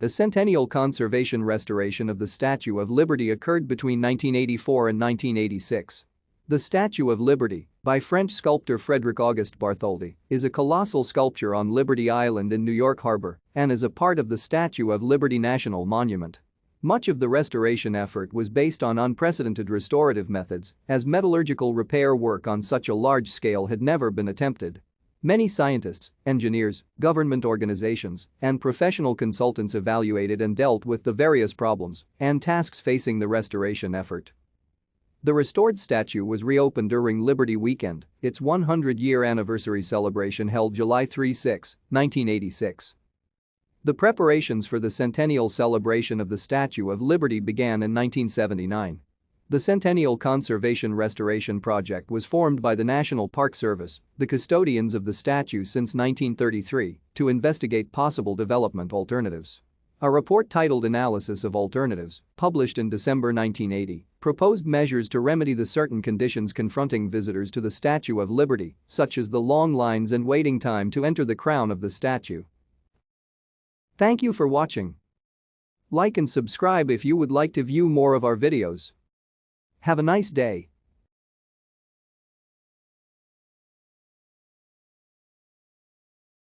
A centennial conservation restoration of the Statue of Liberty occurred between 1984 and 1986. The Statue of Liberty, by French sculptor Frédéric Auguste Bartholdi, is a colossal sculpture on Liberty Island in New York Harbor and is a part of the Statue of Liberty National Monument. Much of the restoration effort was based on unprecedented restorative methods, as metallurgical repair work on such a large scale had never been attempted. Many scientists, engineers, government organizations, and professional consultants evaluated and dealt with the various problems and tasks facing the restoration effort. The restored statue was reopened during Liberty Weekend, its 100-year anniversary celebration held July 3-6, 1986. The preparations for the centennial celebration of the Statue of Liberty began in 1979. The Centennial Conservation Restoration Project was formed by the National Park Service, the custodians of the statue since 1933, to investigate possible development alternatives. A report titled Analysis of Alternatives, published in December 1980, proposed measures to remedy the certain conditions confronting visitors to the Statue of Liberty, such as the long lines and waiting time to enter the crown of the statue. Thank you for watching. Like and subscribe if you would like to view more of our videos. Have a nice day.